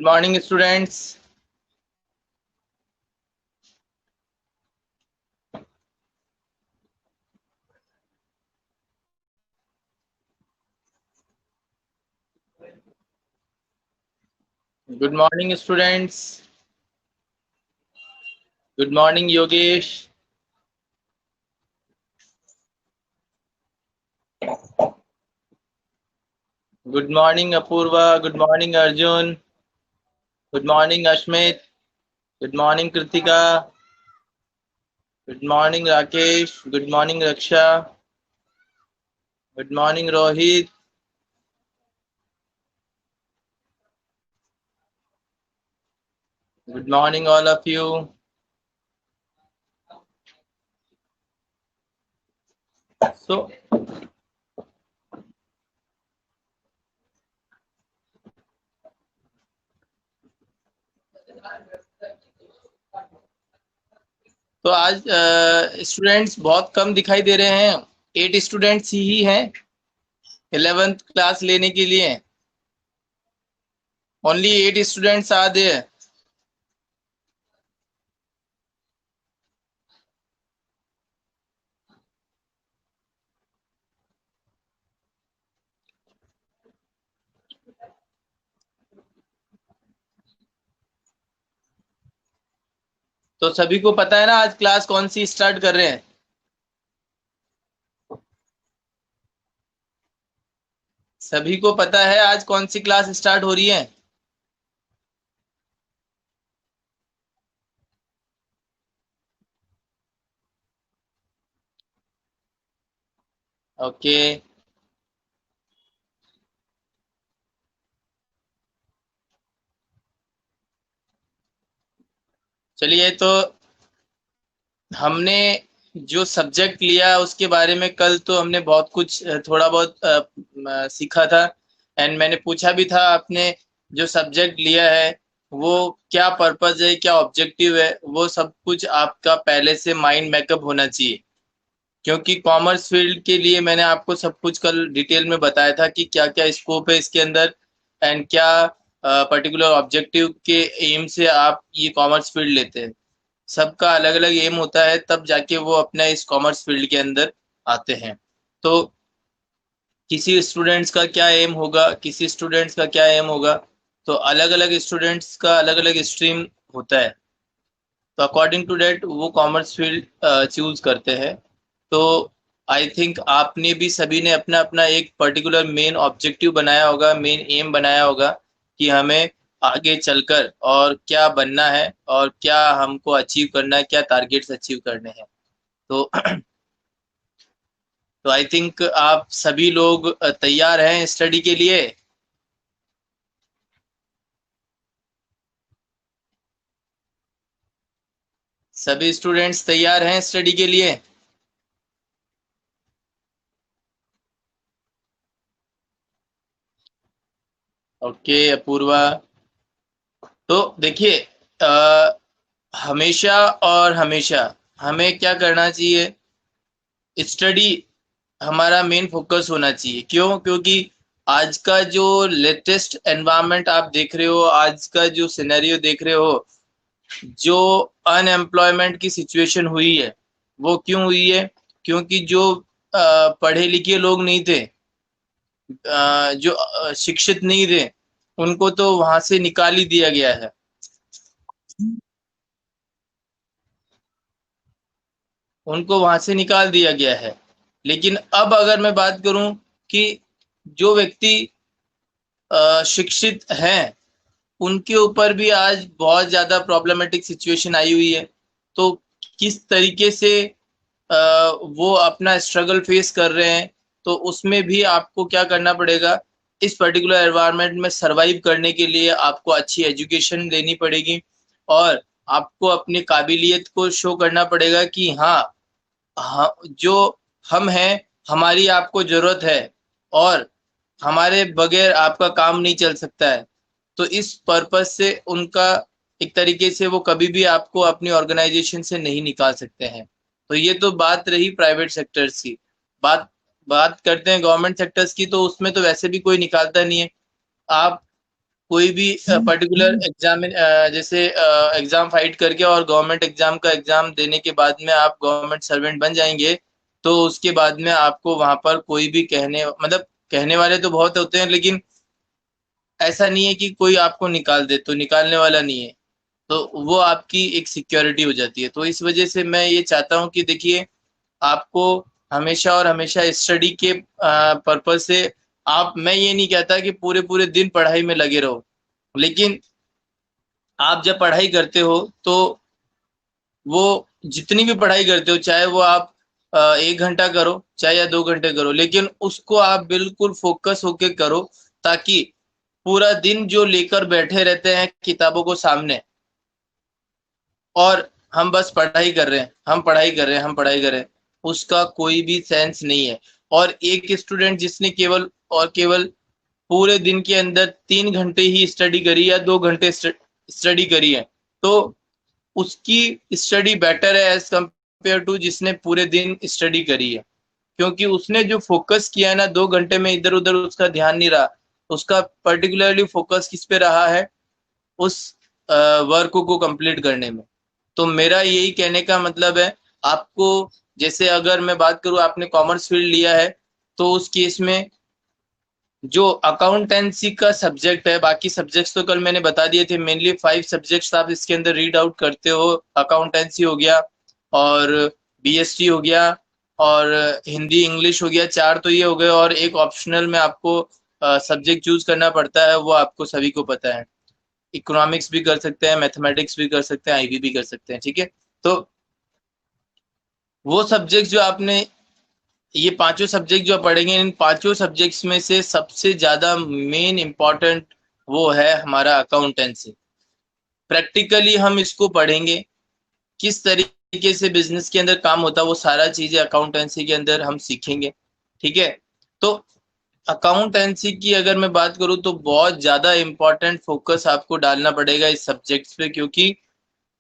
morning, students. Good morning, students. Good morning, Yogesh. Good morning, Apurva. Good morning, Arjun. Good morning, Ashmit. Good morning, Kritika. Good morning, Rakesh. Good morning, Raksha. Good morning, Rohit. Good morning, all of you. So, आज students बहुत कम दिखाई दे रहे हैं। 8 students ही हैं 11th class लेने के लिए। Only 8 students are there. तो सभी को पता है ना आज क्लास कौन सी स्टार्ट कर रहे हैं? सभी को पता है आज कौन सी क्लास स्टार्ट हो रही है? ओके, चलिए तो हमने जो सब्जेक्ट लिया उसके बारे में कल तो हमने बहुत कुछ थोड़ा बहुत सीखा था। एंड मैंने पूछा भी था आपने जो सब्जेक्ट लिया है वो क्या पर्पस है, क्या ऑब्जेक्टिव है, वो सब कुछ आपका पहले से माइंड मेकअप होना चाहिए। क्योंकि कॉमर्स फील्ड के लिए मैंने आपको सब कुछ कल डिटेल में बताया था कि क्या क्या स्कोप है इसके अंदर एंड क्या पर्टिकुलर ऑब्जेक्टिव के एम से आप ये कॉमर्स फील्ड लेते हैं। सबका अलग अलग एम होता है, तब जाके वो अपना इस कॉमर्स फील्ड के अंदर आते हैं। तो किसी स्टूडेंट्स का क्या एम होगा, किसी स्टूडेंट्स का क्या एम होगा, तो अलग अलग स्टूडेंट्स का अलग अलग स्ट्रीम होता है। तो अकॉर्डिंग टू डेट वो कॉमर्स फील्ड चूज करते हैं। तो आई थिंक आपने भी सभी ने अपना अपना एक पर्टिकुलर मेन ऑब्जेक्टिव बनाया होगा, मेन एम बनाया होगा कि हमें आगे चलकर और क्या बनना है और क्या हमको अचीव करना है, क्या टारगेट्स अचीव करने हैं। तो तो आई थिंक आप सभी लोग तैयार हैं स्टडी के लिए। सभी स्टूडेंट्स तैयार हैं स्टडी के लिए। ओके अपूर्वा, तो देखिए हमेशा और हमेशा हमें क्या करना चाहिए, स्टडी हमारा मेन फोकस होना चाहिए। क्यों? क्योंकि आज का जो लेटेस्ट एनवायरनमेंट आप देख रहे हो, आज का जो सिनेरियो देख रहे हो, जो अनएम्प्लॉयमेंट की सिचुएशन हुई है वो क्यों हुई है? क्योंकि जो पढ़े लिखे लोग नहीं थे, जो शिक्षित नहीं थे, उनको तो वहां से निकाल ही दिया गया है। उनको वहां से निकाल दिया गया है। लेकिन अब अगर मैं बात करूं कि जो व्यक्ति शिक्षित हैं उनके ऊपर भी आज बहुत ज्यादा प्रॉब्लमेटिक सिचुएशन आई हुई है। तो किस तरीके से वो अपना स्ट्रगल फेस कर रहे हैं, तो उसमें भी आपको क्या करना पड़ेगा, इस पर्टिकुलर एनवायरनमेंट में सरवाइव करने के लिए आपको अच्छी एजुकेशन देनी पड़ेगी और आपको अपनी काबिलियत को शो करना पड़ेगा कि हाँ, जो हम हैं, हमारी आपको जरूरत है और हमारे बगैर आपका काम नहीं चल सकता है। तो इस पर्पस से उनका एक तरीके से वो कभी भी आपको अपनी ऑर्गेनाइजेशन से नहीं निकाल सकते हैं। तो ये तो बात रही प्राइवेट सेक्टर्स की। बात बात करते हैं गवर्नमेंट सेक्टर्स की, तो उसमें तो वैसे भी कोई निकालता नहीं है। आप कोई भी पर्टिकुलर एग्जाम, जैसे एग्जाम फाइट करके और गवर्नमेंट एग्जाम का एग्जाम देने के बाद में आप गवर्नमेंट सर्वेंट बन जाएंगे, तो उसके बाद में आपको वहां पर कोई भी मतलब कहने वाले तो बहुत होते हैं, लेकिन ऐसा नहीं है कि कोई आपको निकाल दे, तो निकालने वाला नहीं है, तो वो आपकी एक सिक्योरिटी हो जाती है। तो इस वजह से मैं ये चाहता हूँ कि देखिए, आपको हमेशा और हमेशा स्टडी के पर्पज से मैं ये नहीं कहता कि पूरे पूरे दिन पढ़ाई में लगे रहो, लेकिन आप जब पढ़ाई करते हो तो वो जितनी भी पढ़ाई करते हो, चाहे वो आप 1 घंटा करो चाहे या 2 घंटे करो, लेकिन उसको आप बिल्कुल फोकस होके करो, ताकि पूरा दिन जो लेकर बैठे रहते हैं किताबों को सामने, और हम बस पढ़ाई कर रहे हैं, हम पढ़ाई कर रहे हैं, हम पढ़ाई कर रहे हैं, उसका कोई भी सेंस नहीं है। और एक स्टूडेंट जिसने केवल और केवल पूरे दिन के अंदर 3 घंटे ही स्टडी करी या 2 घंटे स्टडी करी है, तो उसकी स्टडी बेटर है एज कंपेयर टू जिसने पूरे दिन स्टडी करी है। क्योंकि उसने जो फोकस किया है ना 2 घंटे में, इधर उधर उसका ध्यान नहीं रहा, उसका पर्टिकुलरली फोकस किस पे रहा है, उस वर्क को कंप्लीट करने में। तो मेरा यही कहने का मतलब है, आपको जैसे अगर मैं बात करूं, आपने कॉमर्स फील्ड लिया है, तो उस केस में जो अकाउंटेंसी का सब्जेक्ट है, बाकी सब्जेक्ट्स तो कल मैंने बता दिए थे, मेनली 5 सब्जेक्ट्स आप इसके अंदर रीड आउट करते हो। अकाउंटेंसी हो गया, और बीएसटी हो गया, और हिंदी इंग्लिश हो गया, 4 तो ये हो गए, और एक ऑप्शनल में आपको सब्जेक्ट चूज करना पड़ता है, वो आपको सभी को पता है। इकोनॉमिक्स भी कर सकते हैं, मैथमेटिक्स भी कर सकते हैं, आईबी भी कर सकते हैं, ठीक है। तो वो सब्जेक्ट जो आपने, ये पांचों सब्जेक्ट जो पढ़ेंगे, इन पांचों सब्जेक्ट्स में से सबसे ज्यादा मेन इंपॉर्टेंट वो है हमारा अकाउंटेंसी। प्रैक्टिकली हम इसको पढ़ेंगे, किस तरीके से बिजनेस के अंदर काम होता है, वो सारा चीजें अकाउंटेंसी के अंदर हम सीखेंगे, ठीक है। तो अकाउंटेंसी की अगर मैं बात करूं, तो बहुत ज्यादा इंपॉर्टेंट फोकस आपको डालना पड़ेगा इस सब्जेक्ट्स पे, क्योंकि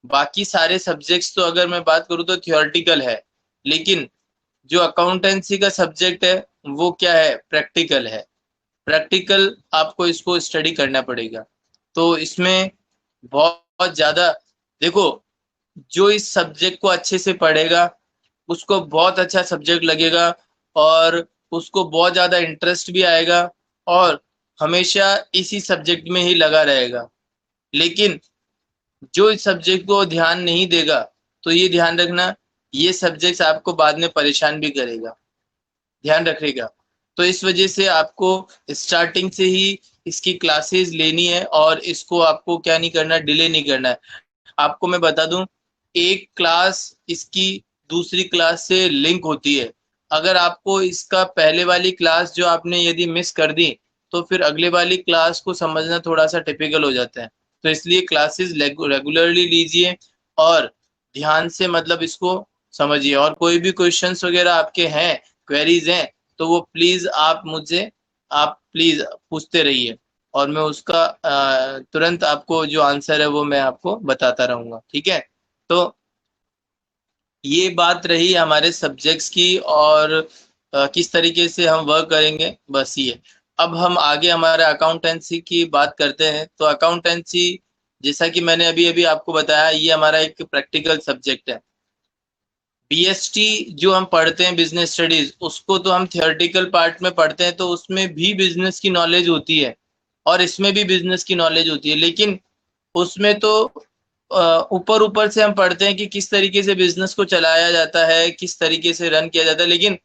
बाकी सारे सब्जेक्ट्स तो अगर मैं बात करूं तो थियोरटिकल है, लेकिन जो अकाउंटेंसी का सब्जेक्ट है वो क्या है, प्रैक्टिकल है। प्रैक्टिकल आपको इसको स्टडी करना पड़ेगा। तो इसमें बहुत ज्यादा, देखो, जो इस सब्जेक्ट को अच्छे से पढ़ेगा उसको बहुत अच्छा सब्जेक्ट लगेगा, और उसको बहुत ज्यादा इंटरेस्ट भी आएगा, और हमेशा इसी सब्जेक्ट में ही लगा रहेगा। लेकिन जो इस सब्जेक्ट को ध्यान नहीं देगा, तो ये ध्यान रखना, ये सब्जेक्ट आपको बाद में परेशान भी करेगा, ध्यान रखिएगा। तो इस वजह से आपको स्टार्टिंग से ही इसकी क्लासेस लेनी है, और इसको आपको क्या नहीं करना, डिले नहीं करना है। आपको मैं बता दूं, एक क्लास इसकी दूसरी क्लास से लिंक होती है। अगर आपको इसका पहले वाली क्लास जो आपने यदि मिस कर दी, तो फिर अगले वाली क्लास को समझना थोड़ा सा टिपिकल हो जाता है। तो इसलिए क्लासेस रेगुलरली लीजिए, और ध्यान से मतलब इसको समझिए। और कोई भी क्वेश्चंस वगैरह आपके हैं, क्वेरीज हैं, तो वो प्लीज आप प्लीज पूछते रहिए, और मैं उसका तुरंत आपको जो आंसर है वो मैं आपको बताता रहूंगा, ठीक है। तो ये बात रही हमारे सब्जेक्ट्स की, और किस तरीके से हम वर्क करेंगे, बस ये। अब हम आगे हमारे अकाउंटेंसी की बात करते हैं। तो अकाउंटेंसी, जैसा कि मैंने अभी अभी आपको बताया, ये हमारा एक प्रैक्टिकल सब्जेक्ट है। बीएसटी जो हम पढ़ते हैं, बिजनेस स्टडीज, उसको तो हम थियोरेटिकल पार्ट में पढ़ते हैं, तो उसमें भी बिजनेस की नॉलेज होती है, और इसमें भी बिजनेस की नॉलेज होती है, लेकिन उसमें तो ऊपर ऊपर से हम पढ़ते हैं कि किस तरीके से बिजनेस को चलाया जाता है, किस तरीके से रन किया जाता है। लेकिन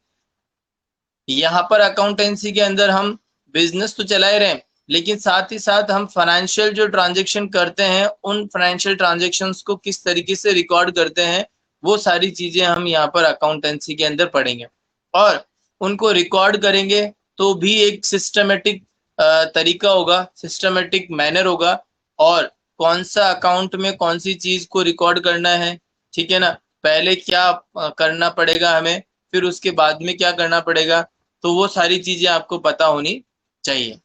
यहाँ पर अकाउंटेंसी के अंदर हम बिजनेस तो चला ही रहे हैं, लेकिन साथ ही साथ हम फाइनेंशियल जो ट्रांजेक्शन करते हैं, उन फाइनेंशियल ट्रांजेक्शन्स को किस तरीके से रिकॉर्ड करते हैं, वो सारी चीजें हम यहाँ पर अकाउंटेंसी के अंदर पढ़ेंगे। और उनको रिकॉर्ड करेंगे तो भी एक सिस्टमेटिक तरीका होगा, सिस्टमेटिक मैनर होगा, और कौन सा अकाउंट में कौन सी चीज को रिकॉर्ड करना है, ठीक है ना। पहले क्या करना पड़ेगा हमें, फिर उसके बाद में क्या करना पड़ेगा, तो वो सारी चीजें आपको पता होनी चाहिए।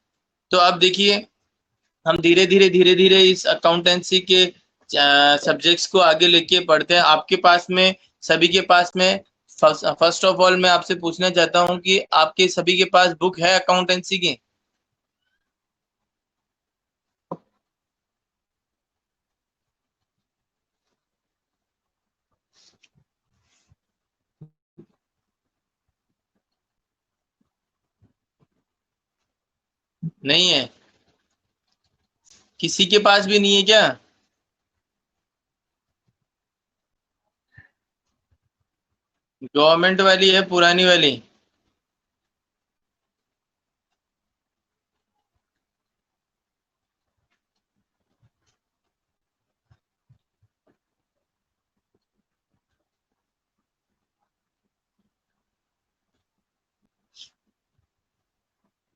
तो अब देखिए, हम धीरे धीरे इस अकाउंटेंसी के सब्जेक्ट्स को आगे लेके पढ़ते हैं। आपके पास में, सभी के पास में, फर्स्ट ऑफ ऑल मैं आपसे पूछना चाहता हूँ कि आपके सभी के पास बुक है अकाउंटेंसी की? नहीं है? किसी के पास भी नहीं है क्या? गवर्नमेंट वाली है, पुरानी वाली?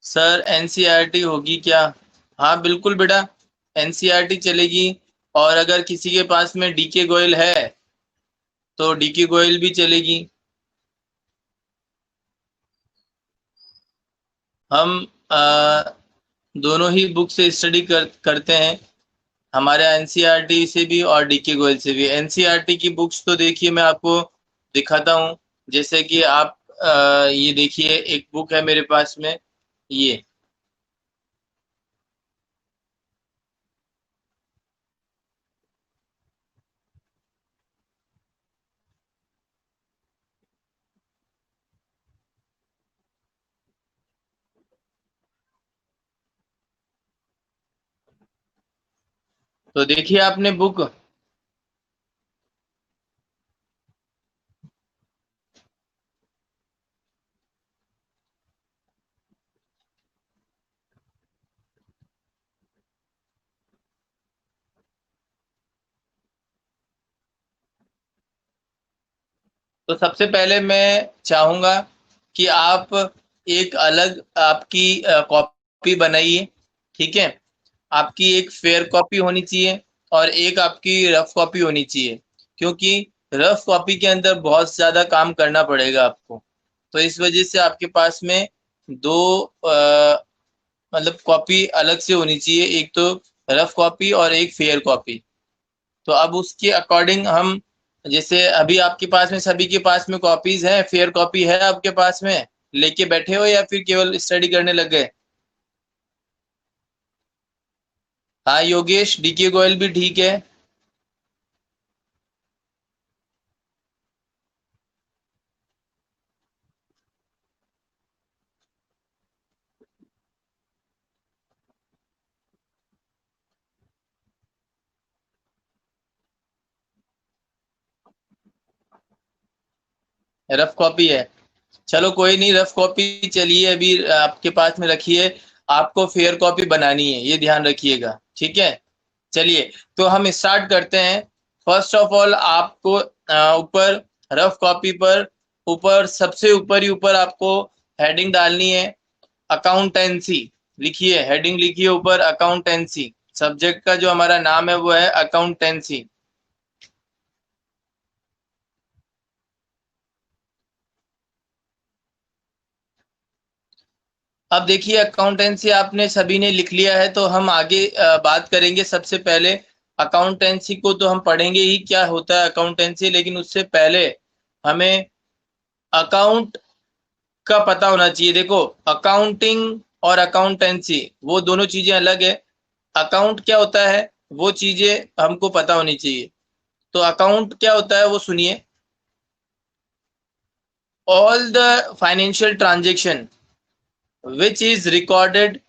सर एनसीईआरटी होगी क्या? हाँ बिल्कुल बेटा, एनसीईआरटी चलेगी। और अगर किसी के पास में डीके गोयल है तो डीके गोयल भी चलेगी। हम दोनों ही बुक से स्टडी करते हैं, हमारे एनसीईआरटी से भी और डीके गोयल से भी। एनसीईआरटी की बुक्स तो देखिए मैं आपको दिखाता हूँ। जैसे कि आप ये देखिए, एक बुक है मेरे पास में, ये। तो देखिए आपने बुक। तो सबसे पहले मैं चाहूंगा कि आप एक अलग आपकी कॉपी बनाइए। ठीक है? आपकी एक फेयर कॉपी होनी चाहिए और एक आपकी रफ कॉपी होनी चाहिए, क्योंकि रफ कॉपी के अंदर बहुत ज्यादा काम करना पड़ेगा आपको। तो इस वजह से आपके पास में दो मतलब कॉपी अलग से होनी चाहिए, एक तो रफ कॉपी और एक फेयर कॉपी। तो अब उसके अकॉर्डिंग हम, जैसे अभी आपके पास में सभी के पास में कॉपीज हैं, फेयर कॉपी है आपके पास में, लेके बैठे हो या फिर केवल स्टडी करने लग गए? हाँ योगेश, डीके गोयल भी ठीक है। रफ कॉपी है? चलो कोई नहीं, रफ कॉपी चलिए अभी आपके पास में रखिए। आपको फेयर कॉपी बनानी है, ये ध्यान रखिएगा। ठीक है? चलिए, तो हम स्टार्ट करते हैं। फर्स्ट ऑफ ऑल आपको ऊपर रफ कॉपी पर, ऊपर सबसे ऊपर ही ऊपर आपको हेडिंग डालनी है, अकाउंटेंसी। लिखिए, हेडिंग लिखिए ऊपर, अकाउंटेंसी। सब्जेक्ट का जो हमारा नाम है वो है अकाउंटेंसी। अब देखिए, अकाउंटेंसी आपने सभी ने लिख लिया है, तो हम आगे बात करेंगे। सबसे पहले अकाउंटेंसी को तो हम पढ़ेंगे ही, क्या होता है अकाउंटेंसी, लेकिन उससे पहले हमें अकाउंट का पता होना चाहिए। देखो, अकाउंटिंग और अकाउंटेंसी वो दोनों चीजें अलग है। अकाउंट क्या होता है वो चीजें हमको पता होनी चाहिए। तो अकाउंट क्या होता है वो सुनिए। All the financial transaction which is recorded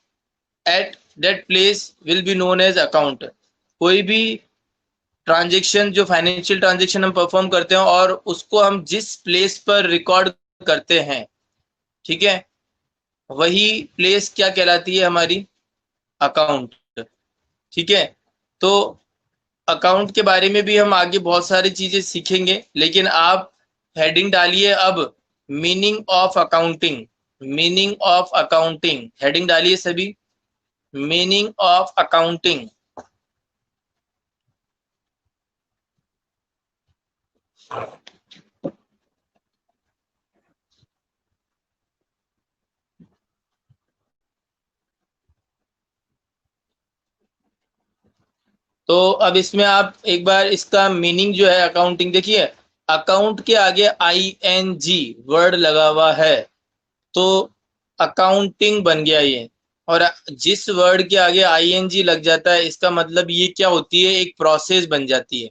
at that place will be known as account. कोई भी ट्रांजेक्शन, जो फाइनेंशियल ट्रांजेक्शन हम परफॉर्म करते हैं और उसको हम जिस प्लेस पर रिकॉर्ड करते हैं, ठीक है, वही प्लेस क्या कहलाती है हमारी? अकाउंट। ठीक है? तो अकाउंट के बारे में भी हम आगे बहुत सारी चीजें सीखेंगे, लेकिन आप हेडिंग डालिए अब, meaning of accounting. Meaning of accounting, heading डालिए सभी, मीनिंग ऑफ अकाउंटिंग। तो अब इसमें आप एक बार इसका मीनिंग जो है अकाउंटिंग देखिए। अकाउंट के आगे आई एन जी वर्ड लगा हुआ है, तो अकाउंटिंग बन गया ये। और जिस वर्ड के आगे आई एन जी लग जाता है, इसका मतलब ये क्या होती है? एक प्रोसेस बन जाती है।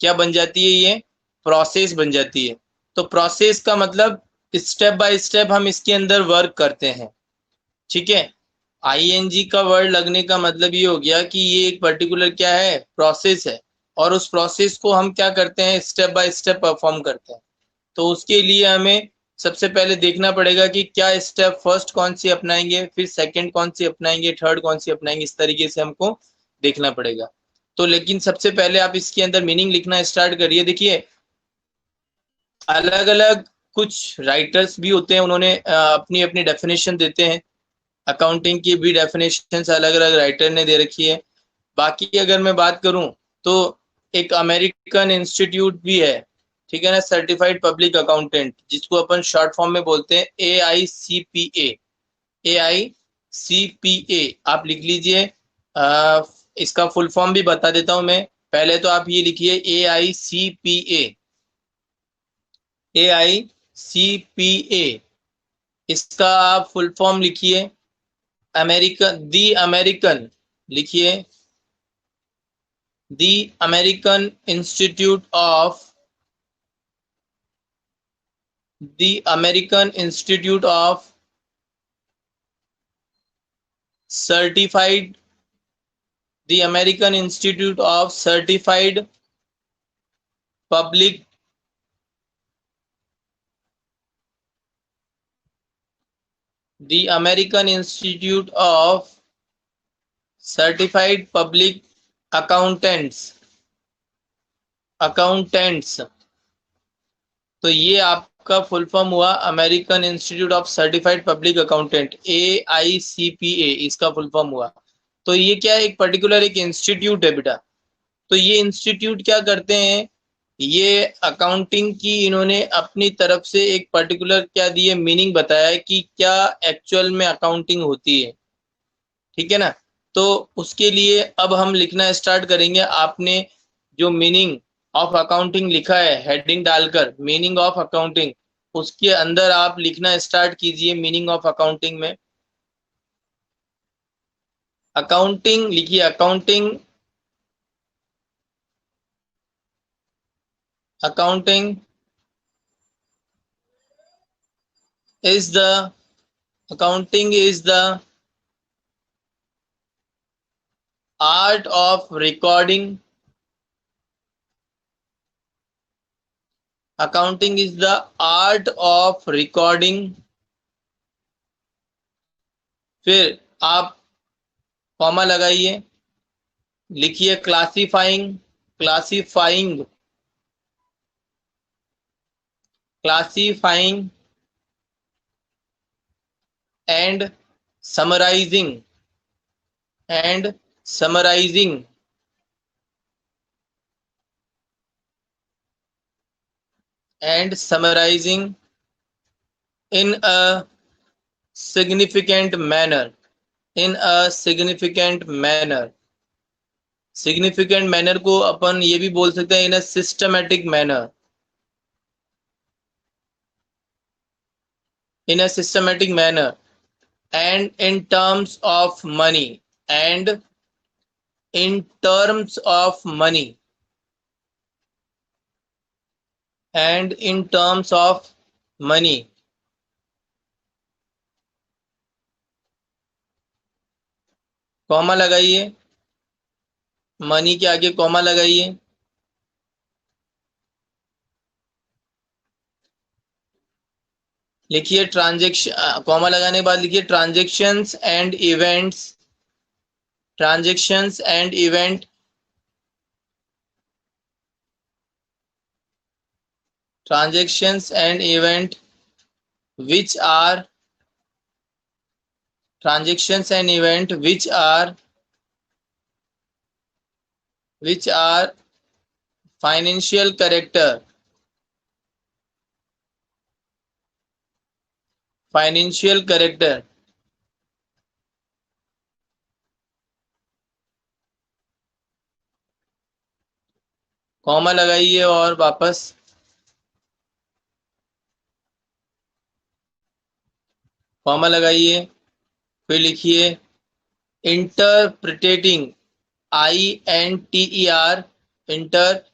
क्या बन जाती है ये? प्रोसेस बन जाती है। तो प्रोसेस का मतलब स्टेप बाय स्टेप हम इसके अंदर वर्क करते हैं। ठीक है? आईएनजी का वर्ड लगने का मतलब ये हो गया कि ये एक पर्टिकुलर क्या है, प्रोसेस है, और उस प्रोसेस को हम क्या करते हैं, स्टेप बाय स्टेप परफॉर्म करते हैं। तो उसके लिए हमें सबसे पहले देखना पड़ेगा कि क्या स्टेप फर्स्ट कौन सी अपनाएंगे, फिर सेकंड कौन सी अपनाएंगे, थर्ड कौन सी अपनाएंगे, इस तरीके से हमको देखना पड़ेगा। तो लेकिन सबसे पहले आप इसके अंदर मीनिंग लिखना स्टार्ट करिए। देखिए अलग अलग कुछ राइटर्स भी होते हैं, उन्होंने अपनी अपनी डेफिनेशन देते हैं। अकाउंटिंग की भी डेफिनेशन अलग अलग राइटर ने दे रखी है। बाकी अगर मैं बात करूं तो एक अमेरिकन इंस्टीट्यूट भी है, ठीक है ना, सर्टिफाइड पब्लिक अकाउंटेंट, जिसको अपन शॉर्ट फॉर्म में बोलते हैं AICPA। AICPA आप लिख लीजिए। इसका फुल फॉर्म भी बता देता हूं मैं। पहले तो आप ये लिखिए AICPA। AICPA इसका आप फुल फॉर्म लिखिए। अमेरिकन, दी अमेरिकन लिखिए, the American institute of, the American institute of certified, the American institute of certified public, the American institute of certified public accountants, accountants. तो ये आपका फुल फॉर्म हुआ American institute of certified public accountant, AICPA इसका full form हुआ। तो ये क्या है, एक पर्टिकुलर एक इंस्टीट्यूट है बेटा। तो ये इंस्टीट्यूट क्या करते हैं, ये अकाउंटिंग की इन्होंने अपनी तरफ से एक पर्टिकुलर क्या दिए, मीनिंग बताया कि क्या एक्चुअल में अकाउंटिंग होती है, ठीक है ना। तो उसके लिए अब हम लिखना स्टार्ट करेंगे। आपने जो मीनिंग ऑफ अकाउंटिंग लिखा है हेडिंग डालकर, मीनिंग ऑफ अकाउंटिंग, उसके अंदर आप लिखना स्टार्ट कीजिए मीनिंग ऑफ अकाउंटिंग में। अकाउंटिंग लिखिए, accounting, accounting is the, accounting is the art of recording, accounting is the art of recording। फिर आप कॉमा लगाइए, लिखिए classifying, classifying, classifying and summarising, and summarising, and summarizing in a significant manner, in a significant manner। significant manner को अपन ये भी बोल सकते हैं in a systematic manner, in a systematic manner, and in terms of money, and in terms of money, and in terms of money। Comma लगाइए, money के आगे comma लगाइए। लिखिए ट्रांजेक्शन, कॉमा लगाने के बाद लिखिए transactions and events, transactions and event, transactions and event which are, transactions and event which are financial character, financial character। Comma लगाइए और वापस कॉमा लगाइए। फिर लिखिए interpreting, INTER, interpret,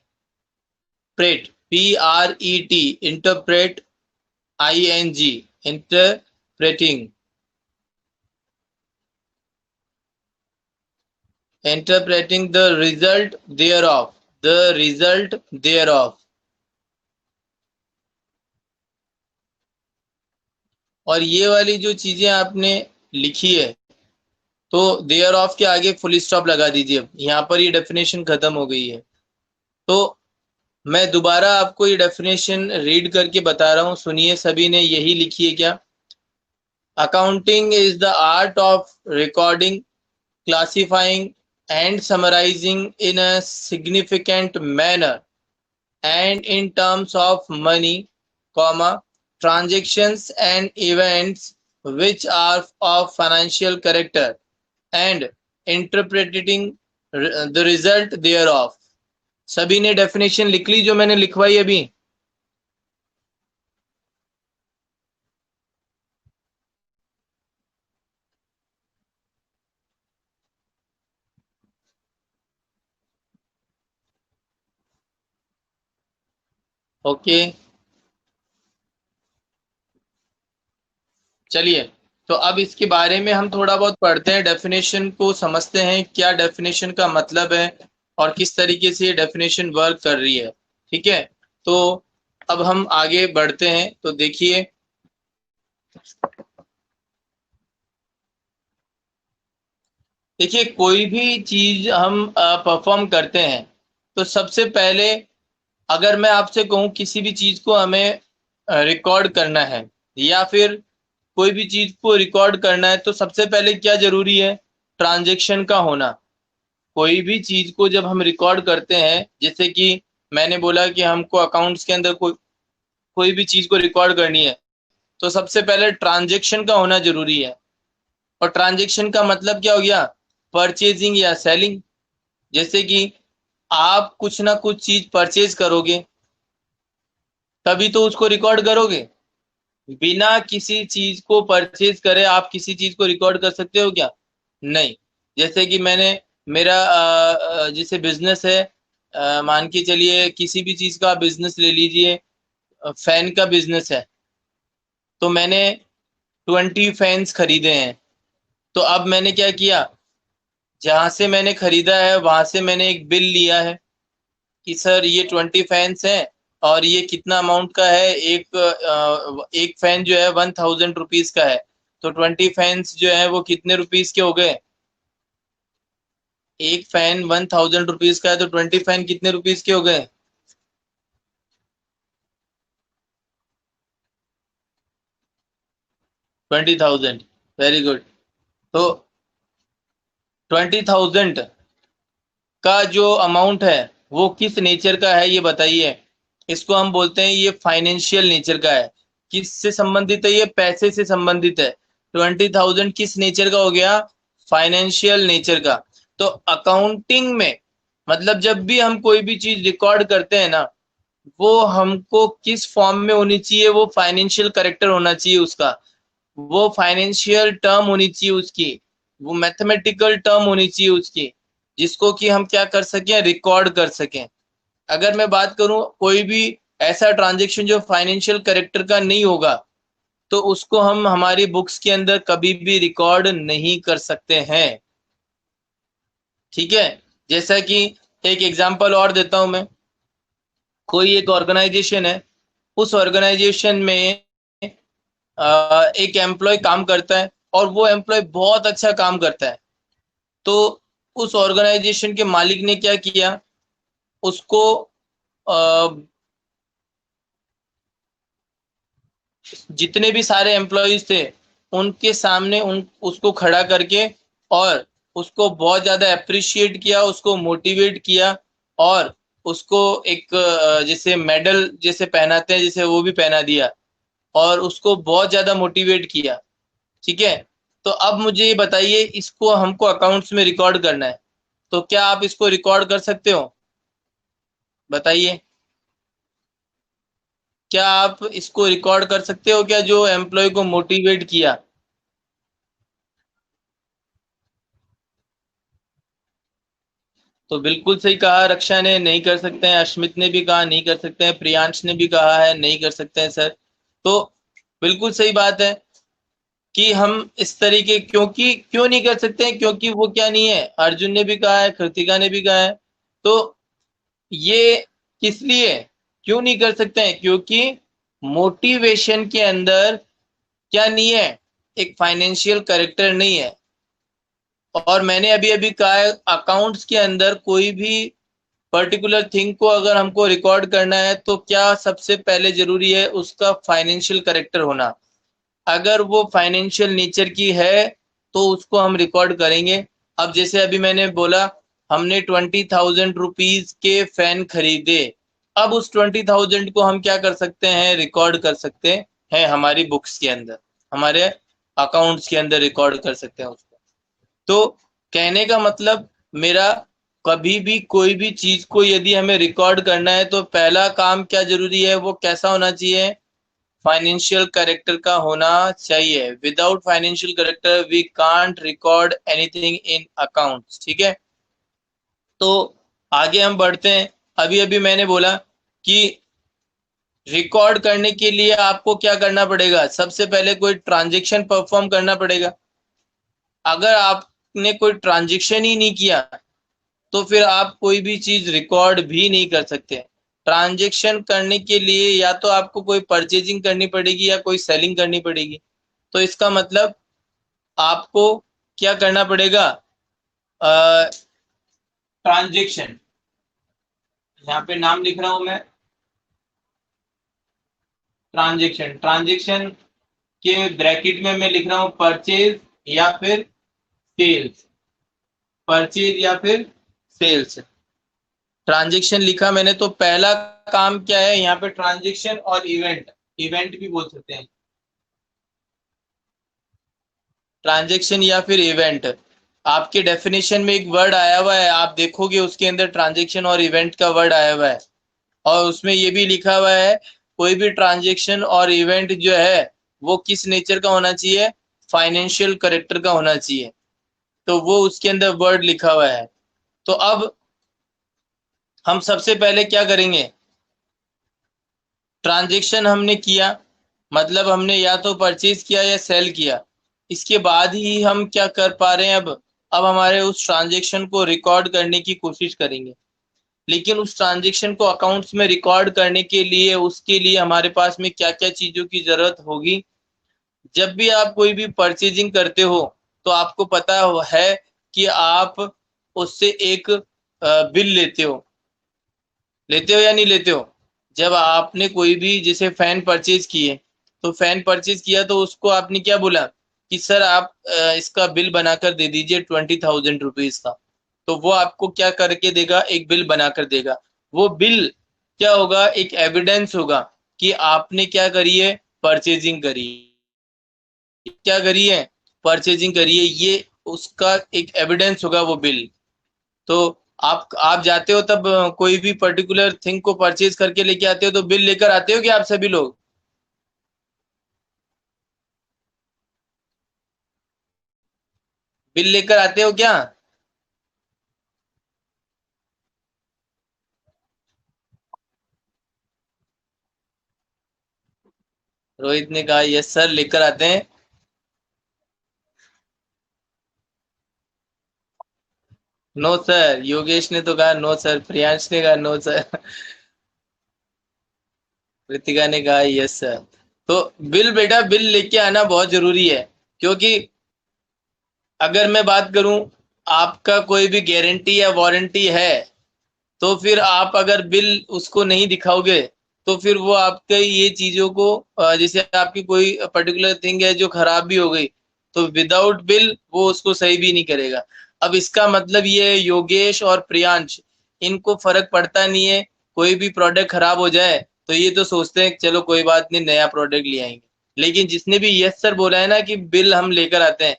PRET, interpret, ING, interpreting, interpreting the result thereof, the result thereof. और ये वाली जो चीजें आपने लिखी है, तो देयर ऑफ के आगे फुल स्टॉप लगा दीजिए, यहाँ पर ये डेफिनेशन खत्म हो गई है। तो मैं दोबारा आपको ये डेफिनेशन रीड करके बता रहा हूँ, सुनिए। सभी ने यही लिखी है क्या? Accounting is the art of recording, classifying and summarizing in a significant manner and in terms of money, comma, transactions and events which are of financial character and interpreting the result thereof। सभी ने definition लिख ली जो मैंने लिखवाई अभी? Okay, चलिए। तो अब इसके बारे में हम थोड़ा बहुत पढ़ते हैं, डेफिनेशन को समझते हैं, क्या डेफिनेशन का मतलब है और किस तरीके से ये डेफिनेशन वर्क कर रही है। ठीक है, तो अब हम आगे बढ़ते हैं। तो देखिए, कोई भी चीज हम परफॉर्म करते हैं, तो सबसे पहले अगर मैं आपसे कहूँ किसी भी चीज को हमें रिकॉर्ड करना है, या फिर कोई भी चीज को रिकॉर्ड करना है, तो सबसे पहले क्या जरूरी है? ट्रांजैक्शन का होना। कोई भी चीज को जब हम रिकॉर्ड करते हैं, जैसे कि मैंने बोला कि हमको अकाउंट्स के अंदर कोई भी चीज को रिकॉर्ड करनी है, तो सबसे पहले ट्रांजैक्शन का होना जरूरी है। और ट्रांजैक्शन का मतलब क्या हो गया? परचेजिंग या सेलिंग। जैसे कि आप कुछ ना कुछ चीज परचेज करोगे, तभी तो उसको रिकॉर्ड करोगे। बिना किसी चीज को परचेज करे आप किसी चीज को रिकॉर्ड कर सकते हो क्या? नहीं। जैसे कि मैंने मेरा जैसे बिजनेस है, मान के चलिए किसी भी चीज का बिजनेस ले लीजिए, फैन का बिजनेस है, तो मैंने 20 फैंस खरीदे हैं। तो अब मैंने क्या किया, जहां से मैंने खरीदा है वहां से मैंने एक बिल लिया है कि सर ये 20 फैंस हैं और ये कितना अमाउंट का है। एक फैन जो है 1000 रुपीज का है, तो 20 फैंस जो है वो कितने रुपीज के हो गए? एक फैन 1000 रुपीज का है, तो 20 फैन कितने रुपीज के हो गए? 20,000। Very good. तो 20,000 का जो अमाउंट है वो किस नेचर का है ये बताइए। इसको हम बोलते हैं ये फाइनेंशियल नेचर का है। किससे संबंधित है? ये पैसे से संबंधित है। 20,000 किस नेचर का हो गया? फाइनेंशियल नेचर का। तो अकाउंटिंग में मतलब जब भी हम कोई भी चीज रिकॉर्ड करते हैं ना, वो हमको किस फॉर्म में होनी चाहिए? वो फाइनेंशियल करेक्टर होना चाहिए उसका, वो फाइनेंशियल टर्म होनी चाहिए उसकी, वो मैथमेटिकल टर्म होनी चाहिए उसकी, जिसको कि हम क्या कर सकें? रिकॉर्ड कर सकें। अगर मैं बात करूं कोई भी ऐसा ट्रांजेक्शन जो फाइनेंशियल करेक्टर का नहीं होगा, तो उसको हम हमारी बुक्स के अंदर कभी भी रिकॉर्ड नहीं कर सकते हैं। ठीक है, जैसा कि एक एग्जांपल और देता हूं मैं। कोई एक ऑर्गेनाइजेशन है, उस ऑर्गेनाइजेशन में एक एम्प्लॉय काम करता है और वो एम्प्लॉय बहुत अच्छा काम करता है। तो उस ऑर्गेनाइजेशन के मालिक ने क्या किया, उसको जितने भी सारे एम्प्लॉयज थे उनके सामने उसको खड़ा करके और उसको बहुत ज्यादा अप्रिशिएट किया, उसको मोटिवेट किया, और उसको एक जैसे मेडल जैसे पहनाते हैं जैसे वो भी पहना दिया, और उसको बहुत ज्यादा मोटिवेट किया। ठीक है, तो अब मुझे ये बताइए, इसको हमको अकाउंट्स में रिकॉर्ड करना है, तो क्या आप इसको रिकॉर्ड कर सकते हो? बताइए, क्या आप इसको रिकॉर्ड कर सकते हो क्या, जो एम्प्लॉय को मोटिवेट किया? तो बिल्कुल सही कहा रक्षा ने, नहीं कर सकते हैं। अश्मित ने भी कहा नहीं कर सकते हैं। प्रियांश ने भी कहा है नहीं कर सकते हैं सर। तो बिल्कुल सही बात है कि हम इस तरीके क्यों नहीं कर सकते हैं, क्योंकि वो क्या नहीं है, अर्जुन ने भी कहा है, कृतिका ने भी कहा है। तो ये किस लिए क्यों नहीं कर सकते हैं, क्योंकि मोटिवेशन के अंदर क्या नहीं है, एक फाइनेंशियल करेक्टर नहीं है। और मैंने अभी अभी कहा है, अकाउंट्स के अंदर कोई भी पर्टिकुलर थिंग को अगर हमको रिकॉर्ड करना है तो क्या सबसे पहले जरूरी है, उसका फाइनेंशियल करेक्टर होना। अगर वो फाइनेंशियल नेचर की है तो उसको हम रिकॉर्ड करेंगे। अब जैसे अभी मैंने बोला, हमने 20,000 रुपीज के फैन खरीदे। अब उस 20,000 को हम क्या कर सकते हैं, रिकॉर्ड कर सकते हैं हमारी बुक्स के अंदर, हमारे अकाउंट्स के अंदर रिकॉर्ड कर सकते हैं उसको। तो कहने का मतलब मेरा, कभी भी कोई भी चीज को यदि हमें रिकॉर्ड करना है तो पहला काम क्या जरूरी है, वो कैसा होना चाहिए, फाइनेंशियल करेक्टर का होना चाहिए। Without financial character we can't record anything in accounts. ठीक है, तो आगे हम बढ़ते हैं। अभी अभी मैंने बोला कि रिकॉर्ड करने के लिए आपको क्या करना पड़ेगा, सबसे पहले कोई ट्रांजेक्शन परफॉर्म करना पड़ेगा। अगर आपने कोई ट्रांजेक्शन ही नहीं किया तो फिर आप कोई भी चीज रिकॉर्ड भी नहीं कर सकते। ट्रांजेक्शन करने के लिए या तो आपको कोई परचेजिंग करनी पड़ेगी या कोई सेलिंग करनी पड़ेगी। तो इसका मतलब आपको क्या करना पड़ेगा, ट्रांजेक्शन, यहाँ पे नाम लिख रहा हूं मैं, ट्रांजेक्शन। ट्रांजेक्शन के ब्रैकेट में मैं लिख रहा हूं परचेज या फिर सेल्स, परचेज या फिर सेल्स। ट्रांजेक्शन लिखा मैंने, तो पहला काम क्या है यहाँ पे, ट्रांजेक्शन और इवेंट, इवेंट भी बोल सकते हैं, ट्रांजेक्शन या फिर इवेंट। आपके डेफिनेशन में एक वर्ड आया हुआ है, आप देखोगे उसके अंदर ट्रांजेक्शन और इवेंट का वर्ड आया हुआ है। और उसमें ये भी लिखा हुआ है, कोई भी ट्रांजेक्शन और इवेंट जो है वो किस नेचर का होना चाहिए, फाइनेंशियल करेक्टर का होना चाहिए। तो वो उसके अंदर वर्ड लिखा हुआ है। तो अब हम सबसे पहले क्या करेंगे, ट्रांजेक्शन हमने किया, मतलब हमने या तो परचेज किया या सेल किया। इसके बाद ही हम क्या कर पा रहे हैं, अब हमारे उस ट्रांजेक्शन को रिकॉर्ड करने की कोशिश करेंगे। लेकिन उस ट्रांजेक्शन को अकाउंट्स में रिकॉर्ड करने के लिए, उसके लिए हमारे पास में क्या क्या चीजों की जरूरत होगी। जब भी आप कोई भी परचेजिंग करते हो तो आपको पता है कि आप उससे एक बिल लेते हो या नहीं लेते हो। जब आपने कोई भी जैसे फैन परचेज किए, तो फैन परचेज किया तो उसको आपने क्या बोला कि सर आप इसका बिल बनाकर दे दीजिए 20,000 रुपीज का। तो वो आपको क्या करके देगा, एक बिल बनाकर देगा। वो बिल क्या होगा, एक एविडेंस होगा कि आपने क्या करी है, परचेजिंग करी, क्या करी है, परचेजिंग करी है। ये उसका एक एविडेंस होगा वो बिल। तो आप जाते हो तब कोई भी पर्टिकुलर थिंग को परचेज करके लेके आते हो तो बिल लेकर आते हो कि आप सभी लोग, बिल लेकर आते हो क्या। रोहित ने कहा यस सर लेकर आते हैं। नो सर, योगेश ने तो कहा नो सर, प्रियांश ने कहा नो सर, कृतिका ने कहा यस सर। तो बिल बेटा, बिल लेके आना बहुत जरूरी है। क्योंकि अगर मैं बात करूं, आपका कोई भी गारंटी या वारंटी है, तो फिर आप अगर बिल उसको नहीं दिखाओगे तो फिर वो आपके ये चीजों को जैसे आपकी कोई पर्टिकुलर थिंग है जो खराब भी हो गई, तो विदाउट बिल वो उसको सही भी नहीं करेगा। अब इसका मतलब ये है, योगेश और प्रियांश इनको फर्क पड़ता नहीं है, कोई भी प्रोडक्ट खराब हो जाए तो ये तो सोचते हैं चलो कोई बात नहीं नया प्रोडक्ट ले आएंगे। लेकिन जिसने भी यस सर बोला है ना कि बिल हम लेकर आते हैं,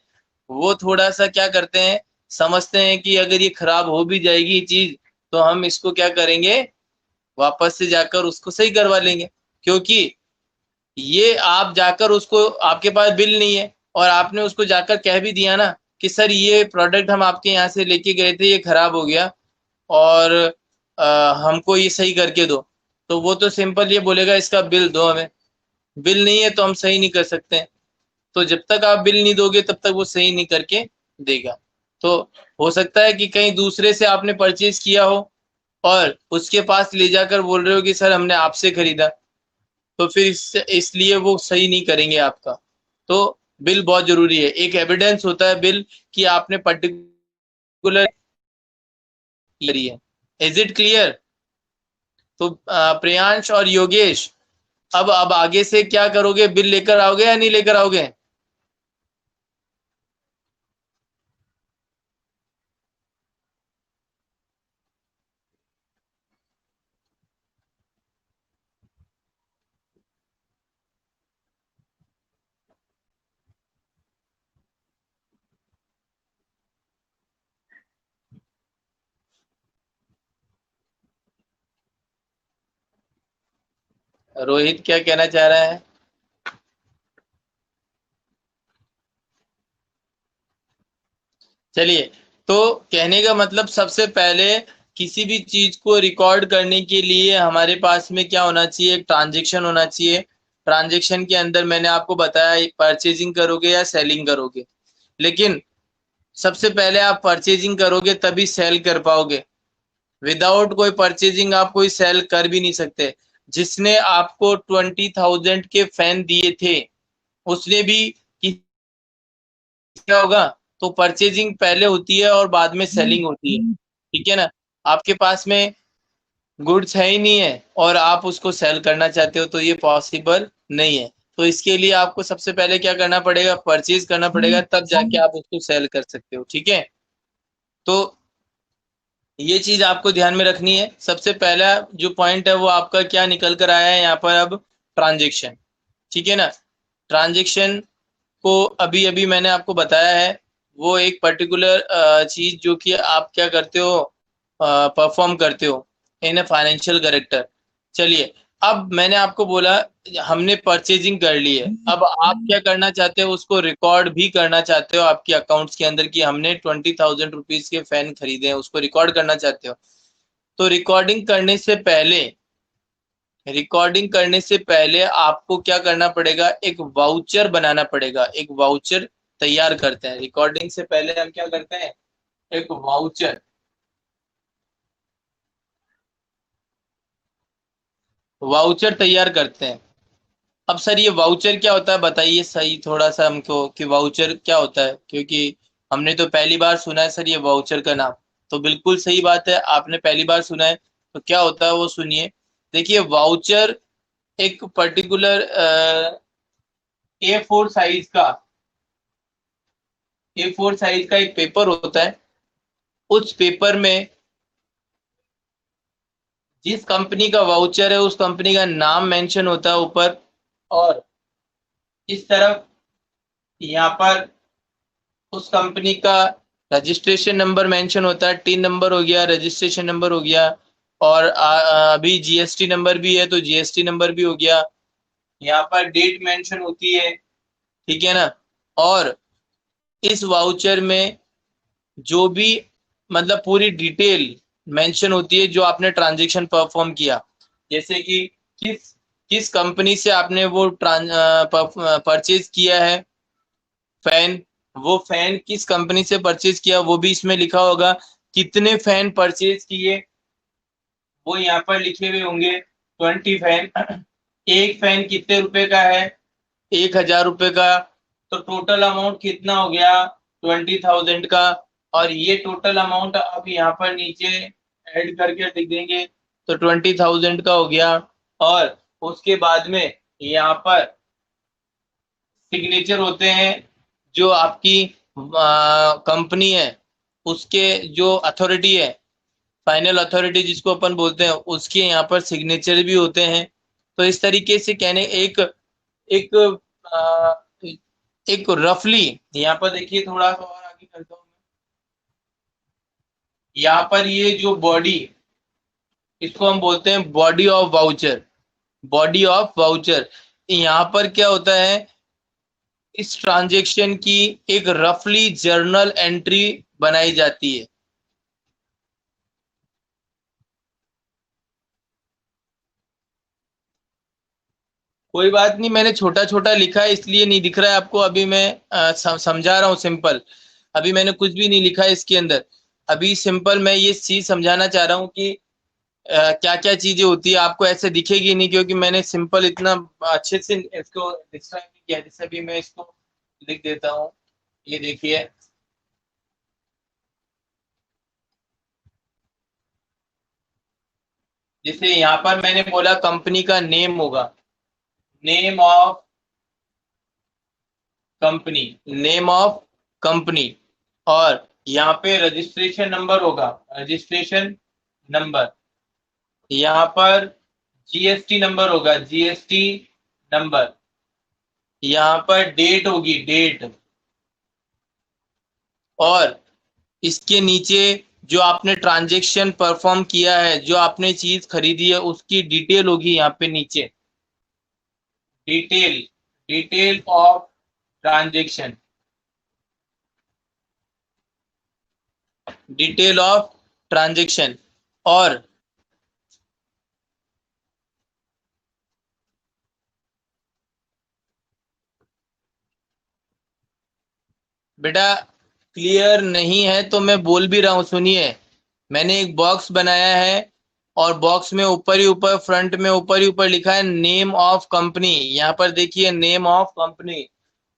वो थोड़ा सा क्या करते हैं, समझते हैं कि अगर ये खराब हो भी जाएगी चीज तो हम इसको क्या करेंगे, वापस से जाकर उसको सही करवा लेंगे। क्योंकि ये आप जाकर उसको, आपके पास बिल नहीं है और आपने उसको जाकर कह भी दिया ना कि सर ये प्रोडक्ट हम आपके यहाँ से लेके गए थे, ये खराब हो गया और हमको ये सही करके दो, तो वो तो सिंपल ये बोलेगा इसका बिल दो हमें, बिल नहीं है तो हम सही नहीं कर सकते। तो जब तक आप बिल नहीं दोगे तब तक वो सही नहीं करके देगा। तो हो सकता है कि कहीं दूसरे से आपने परचेज किया हो और उसके पास ले जाकर बोल रहे हो कि सर हमने आपसे खरीदा, तो फिर इसलिए वो सही नहीं करेंगे आपका। तो बिल बहुत जरूरी है, एक एविडेंस होता है बिल कि आपने पर्टिकुलर करी है। Is it clear? तो प्रियांश और योगेश, अब आगे से क्या करोगे, बिल लेकर आओगे या नहीं लेकर आओगे? रोहित क्या कहना चाह रहा है? चलिए, तो कहने का मतलब सबसे पहले किसी भी चीज को रिकॉर्ड करने के लिए हमारे पास में क्या होना चाहिए, एक ट्रांजेक्शन होना चाहिए। ट्रांजेक्शन के अंदर मैंने आपको बताया परचेजिंग करोगे या सेलिंग करोगे, लेकिन सबसे पहले आप परचेजिंग करोगे तभी सेल कर पाओगे। विदाउट कोई परचेजिंग आप कोई सेल कर भी नहीं सकते। जिसने आपको 20,000 के फैन दिए थे उसने भी क्या होगा, तो परचेजिंग पहले होती है और बाद में सेलिंग होती है, ठीक है ना। आपके पास में गुड्स है ही नहीं है और आप उसको सेल करना चाहते हो तो ये पॉसिबल नहीं है। तो इसके लिए आपको सबसे पहले क्या करना पड़ेगा, परचेज करना पड़ेगा, तब जाके आप उसको सेल कर सकते हो, ठीक है। तो ये चीज आपको ध्यान में रखनी है। सबसे पहला जो पॉइंट है वो आपका क्या निकल कर आया है यहाँ पर, अब ट्रांजेक्शन, ठीक है ना। ट्रांजेक्शन को अभी अभी मैंने आपको बताया है, वो एक पर्टिकुलर चीज जो कि आप क्या करते हो, परफॉर्म करते हो इन ए फाइनेंशियल करेक्टर। चलिए, अब मैंने आपको बोला हमने परचेजिंग कर ली है, अब आप क्या करना चाहते हो, उसको रिकॉर्ड भी करना चाहते हो आपके अकाउंट्स के अंदर कि हमने 20,000 रुपीज के फैन खरीदे हैं, उसको रिकॉर्ड करना चाहते हो। तो रिकॉर्डिंग करने से पहले आपको क्या करना पड़ेगा, एक वाउचर बनाना पड़ेगा। एक वाउचर तैयार करते हैं, रिकॉर्डिंग से पहले हम क्या करते हैं, एक वाउचर तैयार करते हैं। अब सर ये वाउचर क्या होता है बताइए सही थोड़ा सा हमको कि वाउचर क्या होता है, क्योंकि हमने तो पहली बार सुना है सर ये वाउचर का नाम। तो बिल्कुल सही बात है, आपने पहली बार सुना है, तो क्या होता है वो सुनिए। देखिए, वाउचर एक पर्टिकुलर ए फोर साइज का एक पेपर होता है। उस पेपर में जिस कंपनी का वाउचर है उस कंपनी का नाम मेंशन होता है ऊपर, और इस तरफ यहाँ पर उस कंपनी का रजिस्ट्रेशन नंबर मेंशन होता है। टीन नंबर हो गया, रजिस्ट्रेशन नंबर हो गया, और अभी जीएसटी नंबर भी है तो जीएसटी नंबर भी हो गया। यहाँ पर डेट मेंशन होती है, ठीक है ना। और इस वाउचर में जो भी मतलब पूरी डिटेल मेंशन होती है जो आपने ट्रांजैक्शन परफॉर्म किया, जैसे कि किस किस कंपनी से आपने वो परचेज किया है फैन, वो फैन किस कंपनी से परचेज किया वो भी इसमें लिखा होगा। कितने फैन परचेज किए वो यहाँ पर लिखे हुए होंगे, 20 फैन। एक फैन कितने रुपए का है, 1,000 रुपए का। तो टोटल अमाउंट कितना हो गया, 20,000 का। और ये टोटल अमाउंट आप यहाँ पर नीचे ऐड करके लिख देंगे, तो 20,000 का हो गया। और उसके बाद में यहाँ पर सिग्नेचर होते हैं, जो आपकी कंपनी है उसके जो अथॉरिटी है, फाइनल अथॉरिटी जिसको अपन बोलते हैं, उसके यहाँ पर सिग्नेचर भी होते हैं। तो इस तरीके से कहने एक आ, एक रफली यहाँ पर देखिए, थोड़ा सा और आगे करता हूँ। यहाँ पर ये जो बॉडी, इसको हम बोलते हैं body of voucher. Body of voucher, यहाँ पर क्या होता है, इस ट्रांजेक्शन की एक रफली जर्नल एंट्री बनाई जाती है। कोई बात नहीं, मैंने छोटा छोटा लिखा है इसलिए नहीं दिख रहा है आपको। अभी मैं समझा रहा हूँ सिंपल। अभी मैंने कुछ भी नहीं लिखा है इसके अंदर। अभी सिंपल मैं ये चीज समझाना चाह रहा हूँ कि क्या क्या चीजें होती है, आपको ऐसे दिखेगी नहीं क्योंकि मैंने सिंपल इतना अच्छे से इसको डिस्क्राइब नहीं किया। जैसे अभी मैं इसको लिख देता हूँ, ये देखिए। जैसे यहाँ पर मैंने बोला कंपनी का नेम होगा, name of company, name of company. और यहाँ पे रजिस्ट्रेशन नंबर होगा, रजिस्ट्रेशन नंबर। यहाँ पर जीएसटी नंबर होगा, जीएसटी नंबर। यहाँ पर डेट होगी, डेट। और इसके नीचे जो आपने ट्रांजैक्शन परफॉर्म किया है, जो आपने चीज खरीदी है, उसकी डिटेल होगी यहाँ पे नीचे। Detail, detail of transaction, detail of transaction. और बेटा क्लियर नहीं है तो मैं बोल भी रहा हूँ, सुनिए। मैंने एक बॉक्स बनाया है और बॉक्स में ऊपर ही ऊपर, फ्रंट में ऊपर ही ऊपर लिखा है नेम ऑफ कंपनी। यहाँ पर देखिए नेम ऑफ कंपनी।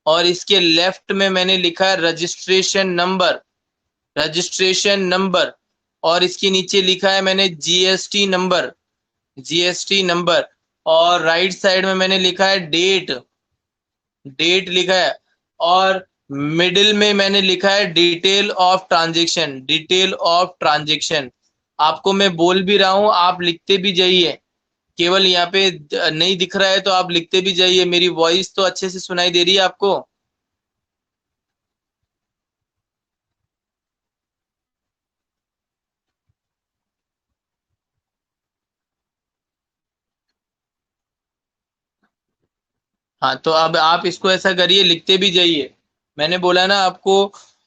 और इसके लेफ्ट में मैंने लिखा है रजिस्ट्रेशन नंबर, रजिस्ट्रेशन नंबर। और इसके नीचे लिखा है मैंने जीएसटी नंबर, जीएसटी नंबर। और राइट साइड में मैंने लिखा है डेट, डेट लिखा है। और मिडिल में मैंने लिखा है detail of transaction, detail of transaction. आपको मैं बोल भी रहा हूं, आप लिखते भी जाइए। केवल यहाँ पे नहीं दिख रहा है तो आप लिखते भी जाइए। मेरी वॉइस तो अच्छे से सुनाई दे रही है आपको? हाँ, तो अब आप इसको ऐसा करिए, लिखते भी जाइए। मैंने बोला ना आपको,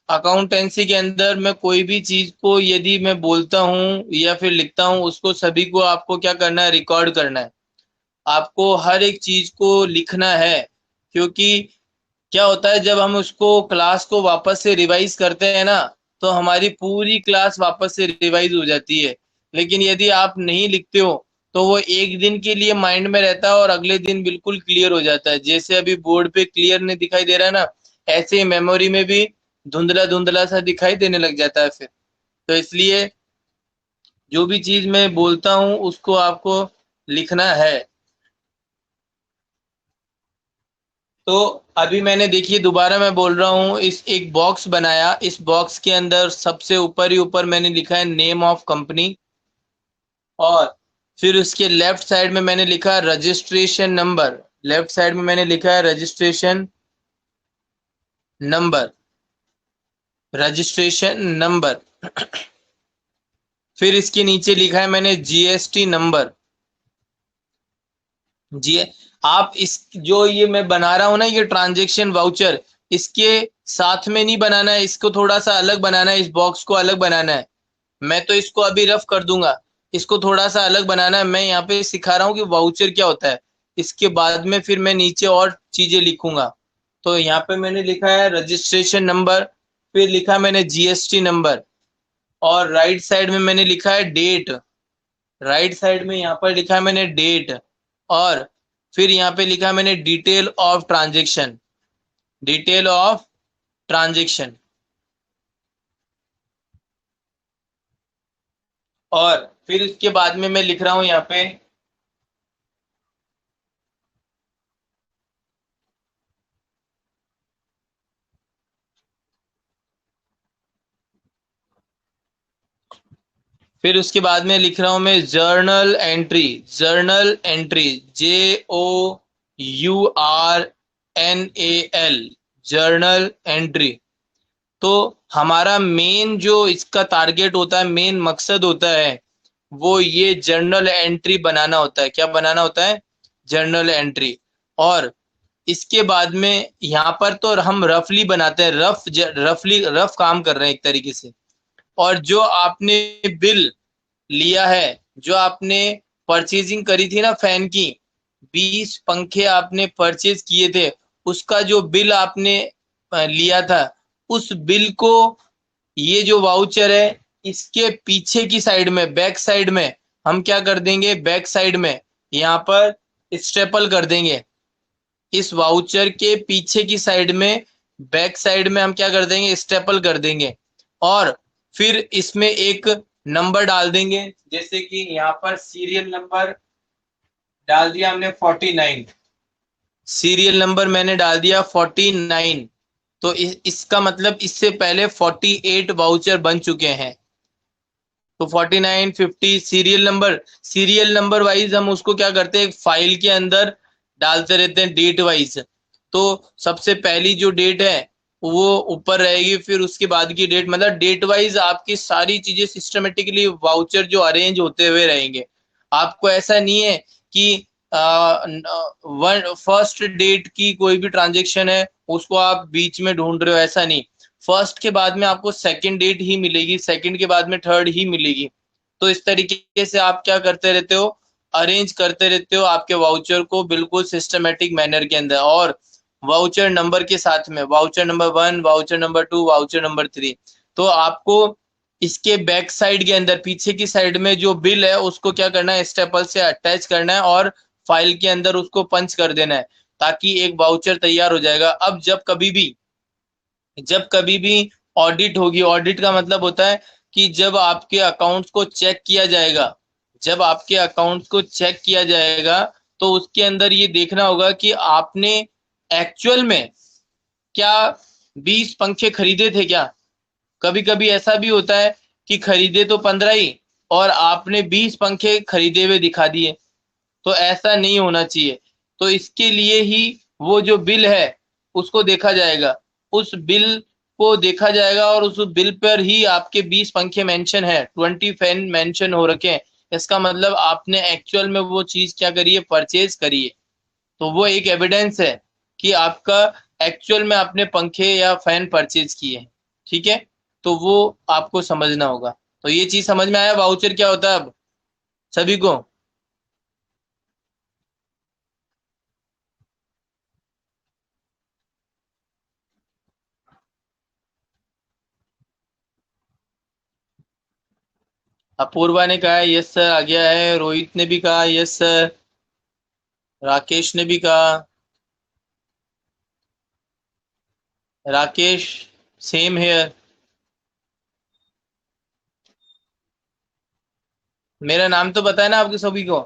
अकाउंटेंसी के अंदर मैं कोई भी चीज को यदि मैं बोलता हूँ या फिर लिखता हूँ, उसको सभी को आपको क्या करना है, रिकॉर्ड करना है। आपको हर एक चीज को लिखना है। क्योंकि क्या होता है, जब हम उसको क्लास को वापस से रिवाइज करते हैं ना, तो हमारी पूरी क्लास वापस से रिवाइज हो जाती है। लेकिन यदि आप नहीं लिखते हो तो वो एक दिन के लिए माइंड में रहता है और अगले दिन बिल्कुल क्लियर हो जाता है। जैसे अभी बोर्ड पे क्लियर नहीं दिखाई दे रहा है ना, ऐसे ही मेमोरी में भी धुंधला धुंधला सा दिखाई देने लग जाता है फिर। तो इसलिए जो भी चीज मैं बोलता हूँ उसको आपको लिखना है। तो अभी मैंने देखिए, दोबारा मैं बोल रहा हूँ, इस एक बॉक्स बनाया। इस बॉक्स के अंदर सबसे ऊपर ही ऊपर मैंने लिखा है नेम ऑफ कंपनी। और फिर उसके लेफ्ट साइड में मैंने लिखा रजिस्ट्रेशन नंबर, लेफ्ट साइड में मैंने लिखा है रजिस्ट्रेशन नंबर, रजिस्ट्रेशन नंबर। फिर इसके नीचे लिखा है मैंने जीएसटी नंबर। जी, आप इस जो ये मैं बना रहा हूं ना, ये ट्रांजैक्शन वाउचर, इसके साथ में नहीं बनाना है, इसको थोड़ा सा अलग बनाना है, इस बॉक्स को अलग बनाना है। मैं तो इसको अभी रफ कर दूंगा, इसको थोड़ा सा अलग बनाना है। मैं यहाँ पे सिखा रहा हूँ कि वाउचर क्या होता है। इसके बाद में फिर मैं नीचे और चीजें लिखूंगा। तो यहाँ पे मैंने लिखा है रजिस्ट्रेशन नंबर, फिर लिखा मैंने जीएसटी नंबर। और राइट साइड में मैंने लिखा है डेट, राइट साइड में यहाँ पर लिखा है मैंने डेट। और फिर यहाँ पे लिखा है मैंने detail of transaction, detail of transaction. और फिर उसके बाद में मैं लिख रहा हूं यहाँ पे, फिर उसके बाद में लिख रहा हूं मैं journal entry, journal entry, JOURNAL, journal entry. तो हमारा मेन जो इसका टारगेट होता है, मेन मकसद होता है, वो ये जर्नल एंट्री बनाना होता है। क्या बनाना होता है? Journal entry. और इसके बाद में यहाँ पर तो हम रफली बनाते हैं, रफली रफ काम कर रहे हैं एक तरीके से। और जो आपने बिल लिया है, जो आपने परचेजिंग करी थी ना फैन की, 20 पंखे आपने परचेज किए थे, उसका जो बिल आपने लिया था, उस बिल को ये जो वाउचर है इसके पीछे की साइड में, बैक साइड में हम क्या कर देंगे, बैक साइड में यहाँ पर स्टेपल कर देंगे। इस वाउचर के पीछे की साइड में, बैक साइड में हम क्या कर देंगे, स्टेपल कर देंगे। और फिर इसमें एक नंबर डाल देंगे, जैसे कि यहाँ पर सीरियल नंबर डाल दिया हमने 49, सीरियल नंबर मैंने डाल दिया 49। तो इसका मतलब इससे पहले 48 वाउचर बन चुके हैं। तो 49, 50 सीरियल नंबर वाइज हम उसको क्या करते हैं, एक फाइल के अंदर डालते रहते हैं डेट वाइज। तो सबसे पहली जो डेट है वो ऊपर रहेगी, फिर उसके बाद की डेट, मतलब डेट वाइज आपकी सारी चीजें सिस्टमेटिकली वाउचर जो अरेंज होते हुए रहेंगे। आपको ऐसा नहीं है कि फर्स्ट डेट की कोई भी ट्रांजेक्शन है उसको आप बीच में ढूंढ रहे हो, ऐसा नहीं। फर्स्ट के बाद में आपको सेकंड डेट ही मिलेगी, सेकंड के बाद में थर्ड ही मिलेगी। तो इस तरीके से आप क्या करते रहते हो, अरेंज करते रहते हो आपके वाउचर को बिल्कुल सिस्टमेटिक मैनर के अंदर, और वाउचर नंबर के साथ में, voucher number 1, voucher number 2, voucher number 3। तो आपको इसके बैक साइड के अंदर, पीछे की साइड में जो बिल है उसको क्या करना है, स्टेपल से अटैच करना है और फाइल के अंदर उसको पंच कर देना है, ताकि एक वाउचर तैयार हो जाएगा। अब जब कभी भी ऑडिट होगी, ऑडिट का मतलब होता है कि जब आपके अकाउंट्स को चेक किया जाएगा, जब आपके अकाउंट्स को चेक किया जाएगा तो उसके अंदर ये देखना होगा कि आपने एक्चुअल में क्या 20 पंखे खरीदे थे क्या। कभी कभी ऐसा भी होता है कि खरीदे तो 15 ही और आपने 20 पंखे खरीदे हुए दिखा दिए, तो ऐसा नहीं होना चाहिए। तो इसके लिए ही वो जो बिल है उसको देखा जाएगा, उस बिल को देखा जाएगा और उस बिल पर ही आपके 20 पंखे मेंशन है, 20 फैन मेंशन हो रखे हैं। इसका मतलब आपने एक्चुअल में वो चीज क्या करी है, परचेज करी है। तो वो एक एविडेंस है कि आपका एक्चुअल में आपने पंखे या फैन परचेज किए हैं। ठीक है, तो वो आपको समझना होगा। तो ये चीज समझ में आया वाउचर क्या होता है अब सभी को। अपूर्वा ने कहा यस सर, आ गया है। रोहित ने भी कहा यस सर, राकेश ने भी कहा। Rakesh, same here. मेरा नाम तो पता है ना आपके सभी को।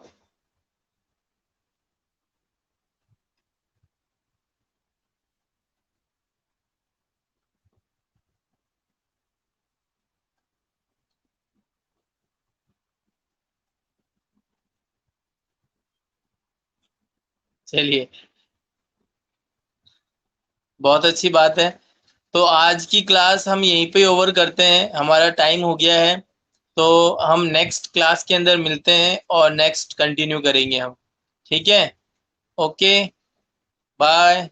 चलिए, बहुत अच्छी बात है। तो आज की क्लास हम यहीं पे ओवर करते हैं, हमारा टाइम हो गया है। तो हम नेक्स्ट क्लास के अंदर मिलते हैं और नेक्स्ट कंटिन्यू करेंगे हम। ठीक है, ओके, बाय।